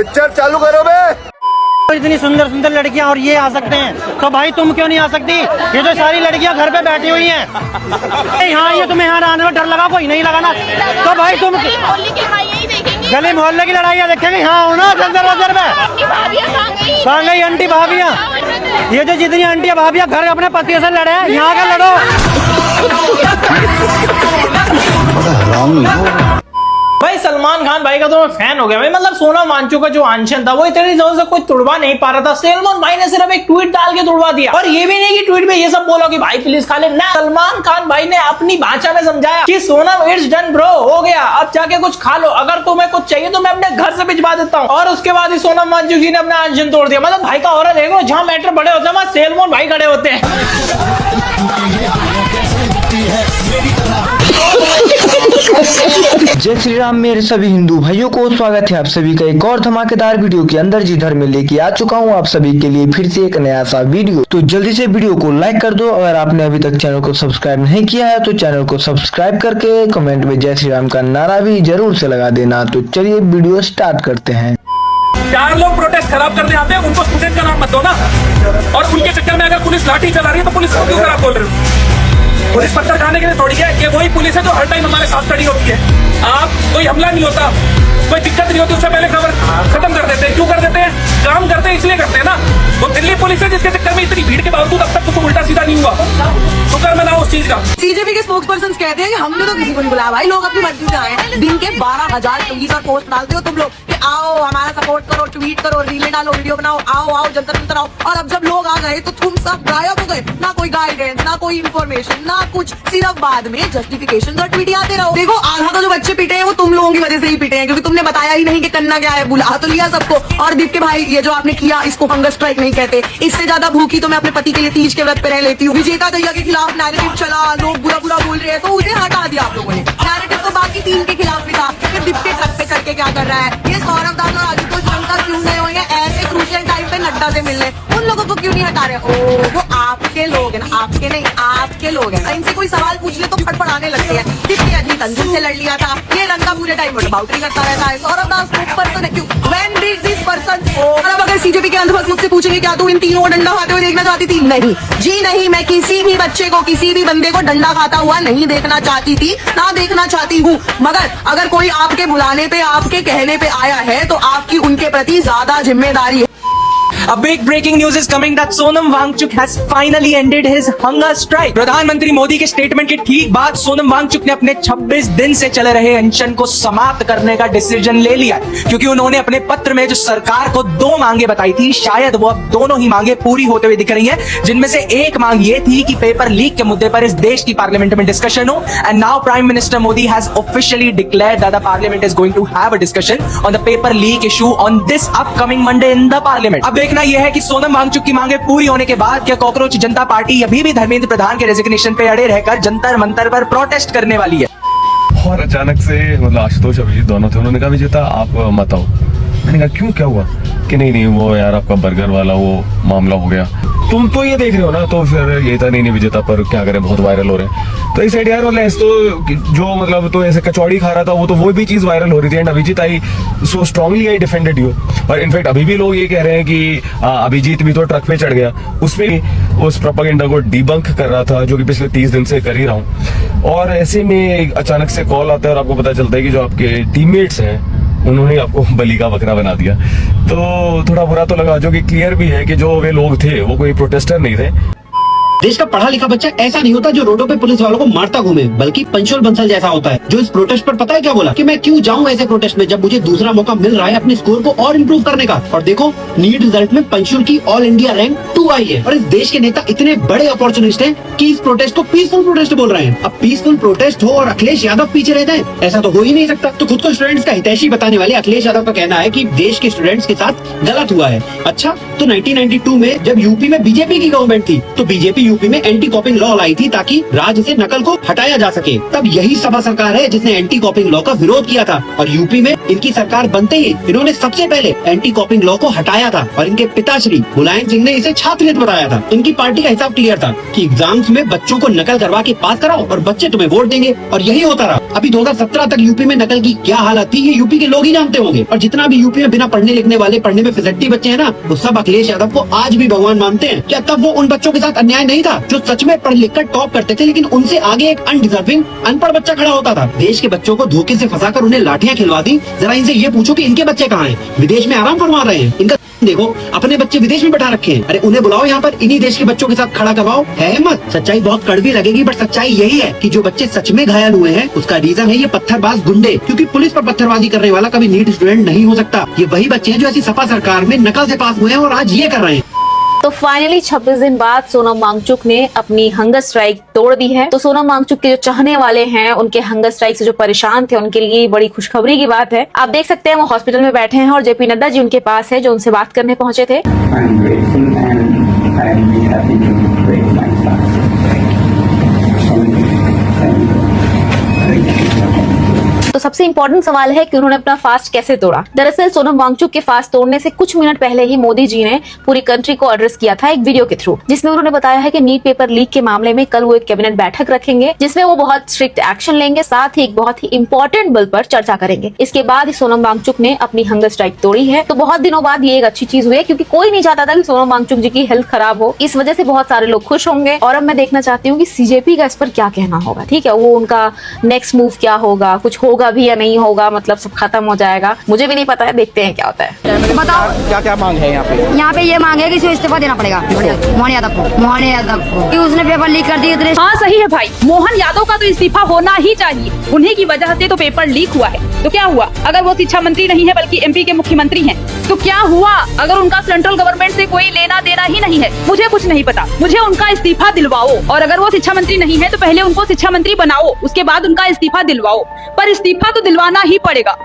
Picture चालू करो बे। इतनी सुंदर सुंदर लड़कियां और ये आ सकते हैं तो भाई तुम क्यों नहीं आ सकती? ये तो सारी लड़कियां घर पे बैठी हुई हैं। यहाँ ये तुम्हें यहाँ आने में डर लगा, कोई नहीं लगा ना? तो भाई तुम गली मोहल्ले की लड़ाइयाँ देखेंगे, यहाँ हो ना अंदर वजर में कहाँ गई आंटी भाभियाँ? ये जो जितनी आंटी भाभियाँ घर अपने पति से लड़े हैं, यहाँ का लड़ो। भाई सलमान खान भाई का तो मैं फैन हो गया भाई। मतलब सोनम वांगचुक का जो अनशन था वो इतनी दिनों से कोई तुड़वा नहीं पा रहा था। सलमान भाई ने सिर्फ एक ट्वीट डाल के तुड़वा दिया, और ये भी नहीं कि ट्वीट में ये सब बोलो कि भाई प्लीज खा ले ना। सलमान खान भाई ने अपनी भाषा में समझाया कि सोनम इट्स डन ब्रो, हो गया, अब जाके कुछ खा लो, अगर तुम्हें कुछ चाहिए तो मैं अपने घर से भिजवा देता हूँ। और उसके बाद ही सोनम वांगचुक जी ने अपना अनशन तोड़ दिया। मतलब भाई का और देखो, जहाँ मैटर बड़े होते हैं वहाँ सलमान भाई खड़े होते हैं। जय श्री राम मेरे सभी हिंदू भाइयों को स्वागत है आप सभी का एक और धमाकेदार वीडियो के अंदर। जिधर में लेके आ चुका हूँ आप सभी के लिए फिर से एक नया सा वीडियो। तो जल्दी से वीडियो को लाइक कर दो। अगर आपने अभी तक चैनल को सब्सक्राइब नहीं किया है तो चैनल को सब्सक्राइब करके कमेंट में जय श्री राम का नारा भी जरूर से लगा देना। तो चलिए वीडियो स्टार्ट करते हैं। 4 लोग प्रोटेस्ट खराब करने आते हैं, उनको स्टूडेंट का नाम मत दो ना। और उनके चक्कर में अगर पुलिस लाठी चला रही है तो पुलिस को क्यों खराब बोल रहे हो? पुलिस पत्थर खाने के लिए थोड़ी है, ये वही पुलिस है जो हर टाइम हमारे साथ खड़ी होती है। आप कोई हमला नहीं होता, कोई दिक्कत नहीं होती, उससे पहले खबर खत्म कर देते हैं। क्यों कर देते हैं? काम करते हैं इसलिए करते हैं ना। वो दिल्ली पुलिस है जिसके चक्कर में इतनी भीड़ के बावजूद अब तक कुछ उल्टा सीधा नहीं हुआ। शुक्र मनाओ उस चीज का। सीजेपी के स्पोक्स पर्सन कहते हैं कि हमने तो किसी को नहीं बुलाया भाई, लोग अपनी मर्जी से आए हैं। दिन के 12,000 ट्वीट और पोस्ट डालते हो तुम लोग कि आओ हमारा सपोर्ट करो, ट्वीट करो, रीलें डालो, वीडियो बनाओ, आओ आओ जंतर मंतर आओ। और अब जब लोग आ गए तो तुम सब गायब हो गए, ना कोई गाइडेंस, ना कोई इन्फॉर्मेशन, ना कुछ, सिर्फ बाद में जस्टिफिकेशन और ट्वीट आते रहो। देखो आधा तो जो बच्चे पिटे हैं वो तुम लोगों की वजह से ही पिटे हैं, क्योंकि तुमने बताया ही नहीं कि करना क्या है। बुला तो लिया सबको। और दीप के भाई ये जो आपने किया इसको हंगर स्ट्राइक नहीं कहते। इससे ज्यादा भूखी तो मैं अपने पति के लिए तीज के व्रत पे रह लेती हूँ। विजेता दैया के खिलाफ नैरेटिव चला, लोग बुरा बुरा बोल रहे हैं तो उसे हटा दिया आप लोगों ने। नैरेटिव तो बाकी 3 के खिलाफ भी था। फिर दीप के ट्रक पे करके क्या कर रहा है? ये सौरभ दास और आशुतोष शंकर क्यों गए होंगे ऐसे क्रूशियल टाइम पे नड्डा से मिलने? उन लोगों को क्यों नहीं हटा रहे? ओ वो आपके लोग हैं, आपके नहीं, आपके लोग हैं। इनसे कोई सवाल पूछ ले तो फटफड़ाने लगते हैं। दीप के अजीत अंजुम से लड़ लिया था, ये रंगा पूरे टाइम बाउटरी करता रहता है। सौरभ दास पर्सन है, क्यों? When did this person spoke? और अब अगर सीजेपी के अंधभक्त मुझसे पूछेंगे क्या तू इन तीनों को डंडा खाते हुए देखना चाहती थी? नहीं जी नहीं, मैं किसी भी बच्चे को, किसी भी बंदे को डंडा खाता हुआ नहीं देखना चाहती थी, ना देखना चाहती हूँ। मगर अगर कोई आपके बुलाने पे, आपके कहने पे आया है तो आपकी उनके प्रति ज्यादा जिम्मेदारी है। A big breaking news is coming that Sonam Wangchuk has finally ended his hunger strike. प्रधानमंत्री मोदी के स्टेटमेंट के ठीक बाद सोनम वांगचुक ने अपने 26 दिन से चले रहे अनशन को समाप्त करने का डिसीजन ले लिया, क्योंकि उन्होंने अपने पत्र में जो सरकार को 2 मांगे बताई थी, शायद वो अब दोनों ही मांगे पूरी होते हुए दिख रही हैं। जिनमें से एक मांग ये थी कि पेपर लीक के मुद्दे पर इस देश की पार्लियामेंट में डिस्कशन हो। And now prime minister Modi has officially declared that the parliament is going to have a discussion on the paper leak issue on this upcoming Monday in the parliament. अब देखना यह है कि सोनम वांगचुक की मांगे पूरी होने के बाद क्या कॉकरोच जनता पार्टी अभी भी धर्मेंद्र प्रधान के रेजिग्नेशन पे अड़े रहकर जंतर मंतर पर प्रोटेस्ट करने वाली है। और अचानक से मतलब आशुतोष अभिजीत दोनों थे, उन्होंने कहा विजेता आप मत आओ। मैंने कहा क्यों, क्या हुआ? कि नहीं वो यार आपका बर्गर वाला वो मामला हो गया, तुम तो ये देख रहे हो ना। तो फिर ये था नहीं विजेता, पर क्या करें बहुत वायरल हो रहे हैं। तो इस साइड यार वाला तो जो मतलब तो ऐसे कचौड़ी खा रहा था वो भी चीज वायरल हो रही थी। And Abhijeet I so strongly I defended you. और इनफैक्ट अभी भी लोग ये कह रहे हैं कि अभिजीत भी तो ट्रक पे चढ़ गया, उसमें उस प्रोपेगेंडा को डिबंक कर रहा था, जो कि पिछले 30 दिन से कर ही रहा हूँ। और ऐसे में अचानक से कॉल आता है और आपको पता चलता है कि जो आपके टीममेट्स हैं उन्होंने आपको बलि का बकरा बना दिया। तो थोड़ा बुरा तो लगा, जो कि क्लियर भी है कि जो वे लोग थे वो कोई प्रोटेस्टर नहीं थे। देश का पढ़ा लिखा बच्चा ऐसा नहीं होता जो रोडों पे पुलिस वालों को मारता घूमे, बल्कि पंचुअल बंसल जैसा होता है, जो इस प्रोटेस्ट पर पता है क्या बोला कि मैं क्यों जाऊं ऐसे प्रोटेस्ट में जब मुझे दूसरा मौका मिल रहा है अपने स्कोर को और इम्प्रूव करने का। और देखो नीट रिजल्ट में पंचुअल की ऑल इंडिया रैंक 2 आई है। और इस देश के नेता इतने बड़े अपॉर्चुनिस्ट हैं कि इस प्रोटेस्ट को पीसफुल प्रोटेस्ट बोल रहे हैं। अब पीसफुल प्रोटेस्ट हो और अखिलेश यादव पीछे रह जाए, ऐसा तो हो ही नहीं सकता। तो खुद को स्टूडेंट्स का हितैषी बताने वाले अखिलेश यादव का कहना है कि देश के स्टूडेंट्स के साथ गलत हुआ है। अच्छा, तो 1992 में जब यूपी में बीजेपी की गवर्नमेंट थी तो बीजेपी यूपी में एंटी कॉपिंग लॉ लाई थी ताकि राज्य से नकल को हटाया जा सके। तब यही सपा सरकार है जिसने एंटी कॉपिंग लॉ का विरोध किया था और यूपी में इनकी सरकार बनते ही इन्होंने सबसे पहले एंटी कॉपिंग लॉ को हटाया था और इनके पिताश्री मुलायम सिंह ने इसे छात्रहित बताया था। इनकी पार्टी का हिसाब क्लियर था कि एग्जाम्स में बच्चों को नकल करवा के पास कराओ और बच्चे तुम्हें वोट देंगे, और यही होता रहा। अभी 2017 तक यूपी में नकल की क्या हालत थी ये यूपी के लोग ही जानते होंगे। और जितना भी यूपी में बिना पढ़ने लिखने वाले, पढ़ने में फिजट्टी बच्चे हैं ना, वो सब अखिलेश यादव को आज भी भगवान मानते हैं। क्या तब वो उन बच्चों के साथ अन्याय नहीं था जो सच में पढ़ लिख कर टॉप करते थे, लेकिन उनसे आगे एक अनडिजर्विंग अनपढ़ बच्चा खड़ा होता था। देश के बच्चों को धोखे से फंसाकर उन्हें लाठियां खिलवा दी। जरा इनसे ये पूछो कि इनके बच्चे कहाँ हैं? विदेश में आराम फरमा रहे हैं। इनका देखो, अपने बच्चे विदेश में बैठा रखे हैं। अरे उन्हें बुलाओ यहाँ पर, इन्हीं देश के बच्चों के साथ खड़ा करवाओ। है हिम्मत। सच्चाई बहुत कड़वी लगेगी बट सच्चाई यही है कि जो बच्चे सच में घायल हुए हैं उसका रीजन है ये पत्थरबाज गुंडे, क्योंकि पुलिस पर पत्थरबाजी करने वाला कभी नीट स्टूडेंट नहीं हो सकता। ये वही बच्चे हैं जो ऐसी सपा सरकार में नकल से पास हुए हैं और आज ये कर रहे हैं। तो फाइनली 26 दिन बाद सोनम वांगचुक ने अपनी हंगर स्ट्राइक तोड़ दी है। तो सोनम वांगचुक के जो चाहने वाले हैं, उनके हंगर स्ट्राइक से जो परेशान थे, उनके लिए बड़ी खुशखबरी की बात है। आप देख सकते हैं वो हॉस्पिटल में बैठे हैं और जेपी नड्डा जी उनके पास है जो उनसे बात करने पहुंचे थे। I'm grateful and I'll be happy to break my fast. तो सबसे इम्पोर्टेंट सवाल है कि उन्होंने अपना फास्ट कैसे तोड़ा। दरअसल सोनम वांगचुक के फास्ट तोड़ने से कुछ मिनट पहले ही मोदी जी ने पूरी कंट्री को एड्रेस किया था एक वीडियो के थ्रू, जिसमें उन्होंने बताया है कि नीट पेपर लीक के मामले में कल वो एक कैबिनेट बैठक रखेंगे जिसमें वो बहुत स्ट्रिक्ट एक्शन लेंगे, साथ ही एक बहुत ही इंपॉर्टेंट बिल पर चर्चा करेंगे। इसके बाद ही सोनम वांगचुक ने अपनी हंगर स्ट्राइक तोड़ी है। तो बहुत दिनों बाद ये एक अच्छी चीज हुई है क्योंकि कोई नहीं चाहता था कि सोनम वांगचुक जी की हेल्थ खराब हो। इस वजह से बहुत सारे लोग खुश होंगे और अब मैं देखना चाहती हूँ कि सीजेपी का इस पर क्या कहना होगा। ठीक है, वो उनका नेक्स्ट मूव क्या होगा, कुछ होगा भी या नहीं होगा, मतलब सब खत्म हो जाएगा, मुझे भी नहीं पता है, देखते हैं क्या होता है। बताओ क्या क्या मांग है यहाँ पे? यहाँ पे ये मांग है कि इसे इस्तीफा देना पड़ेगा मोहन यादव को कि उसने पेपर लीक कर दिए। हाँ सही है भाई, मोहन यादव का तो इस्तीफा होना ही चाहिए। उन्हीं की वजह से तो पेपर लीक हुआ है। तो क्या हुआ अगर वो शिक्षा मंत्री नहीं है बल्कि एमपी के मुख्यमंत्री हैं? तो क्या हुआ अगर उनका सेंट्रल गवर्नमेंट से कोई लेना देना ही नहीं है? मुझे कुछ नहीं पता, मुझे उनका इस्तीफा दिलवाओ। और अगर वो शिक्षा मंत्री नहीं है तो पहले उनको शिक्षा मंत्री बनाओ, उसके बाद उनका इस्तीफा दिलवाओ। पर इस्तीफा तो दिलवाना ही पड़ेगा।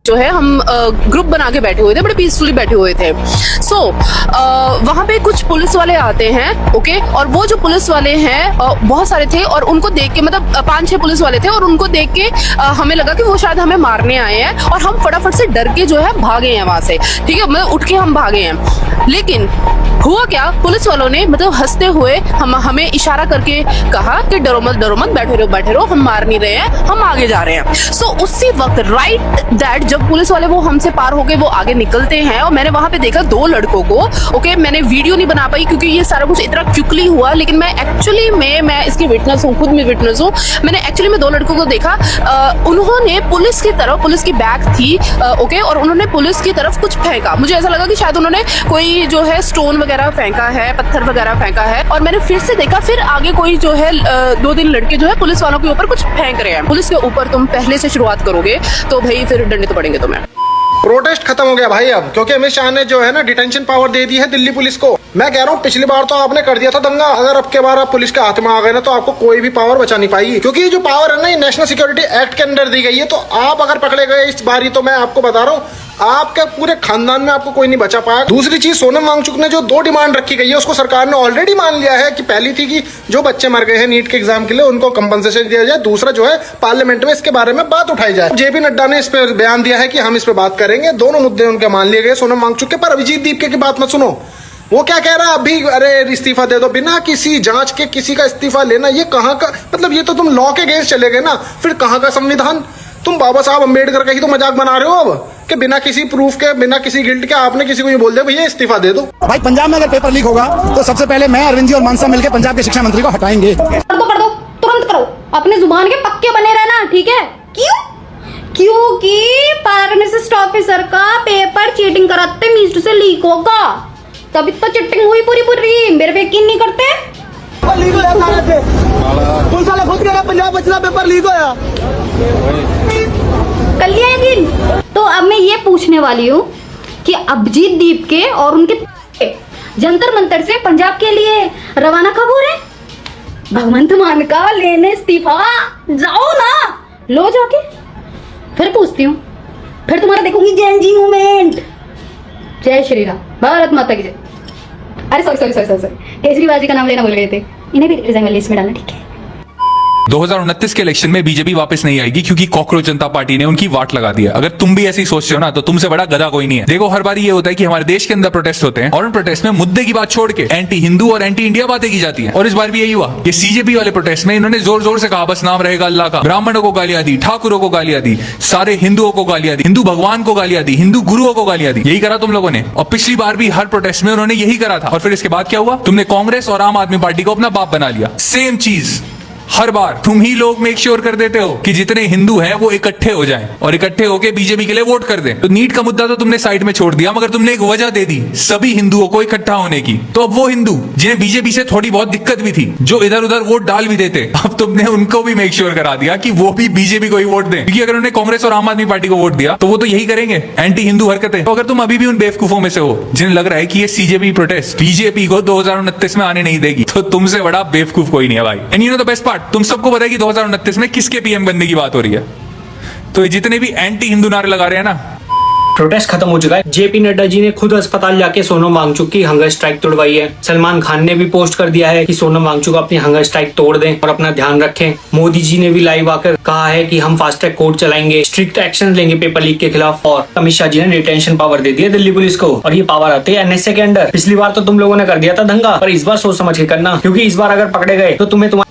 जो है हम ग्रुप बना के बैठे हुए थे, बड़े पीसफुली बैठे हुए थे। सो वहाँ पे कुछ पुलिस वाले आते हैं, ओके, और वो जो पुलिस वाले हैं बहुत सारे थे और उनको देख के, मतलब 5-6 पुलिस वाले थे और उनको देख के हमें लगा कि वो शायद हमें मारने आए हैं और हम फटाफट से डर के जो है भागे हैं वहाँ से। ठीक है, मतलब उठ के हम भागे हैं। लेकिन हुआ क्या, पुलिस वालों ने मतलब हंसते हुए हमें इशारा करके कहा कि डरो मत, बैठे रहो, हम मार नहीं रहे हैं, हम आगे जा रहे हैं। सो उसी वक्त राइट दैट जब पुलिस वाले वो हमसे पार हो गए, वो आगे निकलते हैं और मैंने वहां पे देखा 2 लड़कों को। ओके, मैंने वीडियो नहीं बना पाई क्योंकि ये सारा कुछ इतना क्विकली हुआ, लेकिन मैं एक्चुअली मैं इसकी विटनेस हूँ, खुद में विटनेस हूँ। मैंने एक्चुअली में 2 लड़कों को देखा, उन्होंने पुलिस की तरफ, पुलिस की बैग थी, ओके, और उन्होंने पुलिस की तरफ कुछ फेंका। मुझे ऐसा लगा कि शायद उन्होंने कोई जो है स्टोन वगैरह फेंका है, पत्थर वगैरह फेंका है। और मैंने फिर से देखा, फिर आगे कोई जो है 2-3 लड़के जो है पुलिस वालों के ऊपर कुछ फेंक रहे हैं। पुलिस के ऊपर तुम पहले से शुरुआत करोगे तो भाई फिर डंडे तो पड़ेंगे तुम्हें। प्रोटेस्ट खत्म हो गया भाई अब, क्योंकि अमित शाह ने जो है ना डिटेंशन पावर दे दी है दिल्ली पुलिस को। मैं कह रहा हूँ पिछली बार तो आपने कर दिया था दंगा, अगर अब के बार आप पुलिस के हाथ में आ गए ना तो आपको कोई भी पावर बचा नहीं पाएगी, क्योंकि ये जो पावर है ना ये नेशनल सिक्योरिटी एक्ट के अंदर दी गई है। तो आप अगर पकड़े गए इस बारी तो मैं आपको बता रहा हूँ आपके पूरे खानदान में आपको कोई नहीं बचा पाएगा। दूसरी चीज, सोनम वांगचुक ने जो 2 डिमांड रखी गई है उसको सरकार ने ऑलरेडी मान लिया है कि पहली थी कि जो बच्चे मर गए हैं नीट के एग्जाम के लिए उनको कंपनसेशन दिया जाए, दूसरा जो है पार्लियामेंट में इसके बारे में बात उठाई जाए। जेपी नड्डा ने इस पर बयान दिया है कि हम इस पर बात करेंगे, दोनों मुद्दे उनके मान लिए गए सोनम वांगचुक के। पर अभिजीत दीपके की बात मत सुनो, वो क्या कह रहा है अभी, अरे इस्तीफा दे दो, बिना किसी जांच के किसी का इस्तीफा लेना ये कहाँ का, मतलब ये तो तुम लॉ के अगेंस्ट चले गए ना, फिर कहाँ का संविधान। तुम बाबा साहब अम्बेडकर का ही तो मजाक बना रहे हो अब, कि बिना किसी प्रूफ के, बिना किसी गिल्ट के आपने किसी को ये बोल दिया भैया इस्तीफा दे दो। भाई पंजाब में अगर पेपर लीक होगा तो सबसे पहले मैं, अरविंद जी और मानसा मिलकर पंजाब के शिक्षा मंत्री को हटाएंगे। कर दो तुरंत करो, अपने जुबान के पक्के बने रहना, ठीक है? क्योंकि फार्मासिस्ट ऑफिसर का पेपर चीटिंग कराते मिस्टर से लीक होगा, तभी तो चिटिंग हुई पूरी। मेरे पे यकीन नहीं करते? लीक होया पुलिस वाले खुद कह रहे पंजाब बचना पेपर लीक होया, कर लिया यकीन? तो अब मैं ये पूछने वाली हूँ कि अभिजीत दीपके और उनके जंतर मंतर से पंजाब के लिए रवाना कब हो रहे? भगवंत मान का लेने इस्तीफा, जाओ ना, लो जाके। फिर पूछती हूँ, फिर तुम्हारा देखूंगी जय जी मूवमेंट। जय श्री राम, भारत माता की जय। अरे सॉरी केजरीवाल जी का नाम लेना भूल गए थे, इन्हें भी रिजाइन लिस्ट में डालना, ठीक है। 2029 के इलेक्शन में बीजेपी वापस नहीं आएगी क्योंकि कॉकरोच जनता पार्टी ने उनकी वाट लगा दी है। अगर तुम भी ऐसी सोचते हो ना तो तुमसे बड़ा गधा कोई नहीं है। देखो हर बार ये होता है कि हमारे देश के अंदर प्रोटेस्ट होते हैं और उन प्रोटेस्ट में मुद्दे की बात छोड़ के एंटी हिंदू और एंटी इंडिया बातें की जाती है। और इस बार भी यही हुआ कि सीजेपी वाले प्रोटेस्ट में इन्होंने जोर जोर से कहा बस नाम रहेगा अल्लाह का, ब्राह्मणों को गालियां दी, ठाकुरों को गालियां दी, सारे हिंदुओं को गालियां दी, हिंदू भगवान को गालियां दी, हिंदू गुरुओं को गालियां दी। यही करा तुम लोगों ने। और पिछली बार भी हर प्रोटेस्ट में उन्होंने यही करा था। और फिर इसके बाद क्या हुआ? तुमने कांग्रेस और आम आदमी पार्टी को अपना बाप बना लिया। सेम चीज हर बार तुम ही लोग मेक श्योर कर देते हो कि जितने हिंदू हैं वो इकट्ठे हो जाएं और इकट्ठे होकर बीजेपी के लिए वोट कर दें। तो नीट का मुद्दा तो तुमने साइड में छोड़ दिया, मगर तुमने एक वजह दे दी सभी हिंदुओं को इकट्ठा होने की। तो अब वो हिंदू जिन्हें बीजेपी से थोड़ी बहुत दिक्कत भी थी, जो इधर उधर वोट डाल भी देते, अब तुमने उनको भी मेक श्योर करा दिया कि वो भी बीजेपी को ही वोट दें। क्योंकि अगर उन्होंने कांग्रेस और आम आदमी पार्टी को वोट दिया तो वो तो यही करेंगे, एंटी हिंदू हरकतें। तो अगर तुम अभी भी उन बेवकूफों में से हो जिन्हें लग रहा है कि ये सीजेपी प्रोटेस्ट बीजेपी को 2029 में आने नहीं देगी, तो तुमसे बड़ा बेवकूफ कोई नहीं है भाई। And you know the best part, तुम सबको पता है कि 2029 में किसके पीएम बनने की बात हो रही है। तो ये जितने भी एंटी हिंदू नारे लगा रहे हैं ना, प्रोटेस्ट खत्म हो चुका है। जेपी नड्डा जी ने खुद अस्पताल जाके सोनम वांगचुक की हंगर स्ट्राइक तोड़वाई है। सलमान खान ने भी पोस्ट कर दिया है कि सोनम वांगचुक अपनी हंगर स्ट्राइक तोड़ दें और अपना ध्यान रखें। मोदी जी ने भी लाइव आकर कहा है कि हम फास्ट ट्रैक कोर्ट चलाएंगे, स्ट्रिक्ट एक्शन लेंगे पेपर लीक के खिलाफ। और अमित शाह जी ने डिटेंशन पावर दे दी है दिल्ली पुलिस को, और ये पावर आती है एनएसए के अंडर। पिछली बार तो तुम लोगों ने कर दिया था दंगा, पर इस बार सोच समझ के करना, क्योंकि इस बार अगर पकड़े गए तो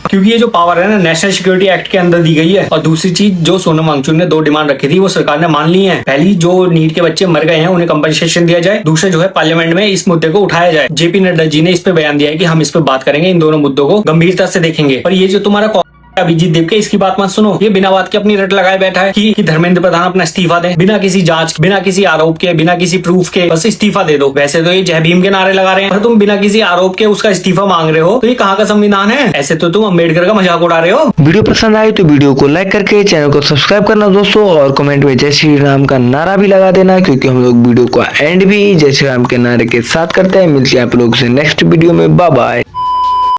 क्योंकि ये जो पावर है ना नेशनल सिक्योरिटी एक्ट के अंदर दी गई है। और दूसरी चीज, जो सोनम वांगचुक ने 2 डिमांड रखी थी वो सरकार ने मान ली है। पहली, जो नीट के बच्चे मर गए हैं उन्हें कंपनसेशन दिया जाए। दूसरा जो है पार्लियामेंट में इस मुद्दे को उठाया जाए। जेपी नड्डा जी ने इस पे बयान दिया है कि हम इस पे बात करेंगे, इन दोनों मुद्दों को गंभीरता से देखेंगे। पर ये जो तुम्हारा अभिजीत देव के, इसकी बात मत सुनो। ये बिना बात के अपनी रट लगाए बैठा है कि धर्मेंद्र प्रधान अपना इस्तीफा दें, बिना किसी जांच, बिना किसी आरोप के, बिना किसी प्रूफ के बस इस्तीफा दे दो। वैसे तो ये जय भीम के नारे लगा रहे हैं, पर तुम बिना किसी आरोप के उसका इस्तीफा मांग रहे हो, तो ये कहाँ का संविधान है? ऐसे तो तुम अम्बेडकर का मजाक उड़ा रहे हो। वीडियो पसंद आए तो वीडियो को लाइक करके चैनल को सब्सक्राइब करना दोस्तों, और कमेंट में जय श्री राम का नारा भी लगा देना, क्योंकि हम लोग वीडियो को एंड भी जय श्री राम के नारे के साथ करते हैं। मिलते हैं आप लोग से नेक्स्ट वीडियो में। Bye bye.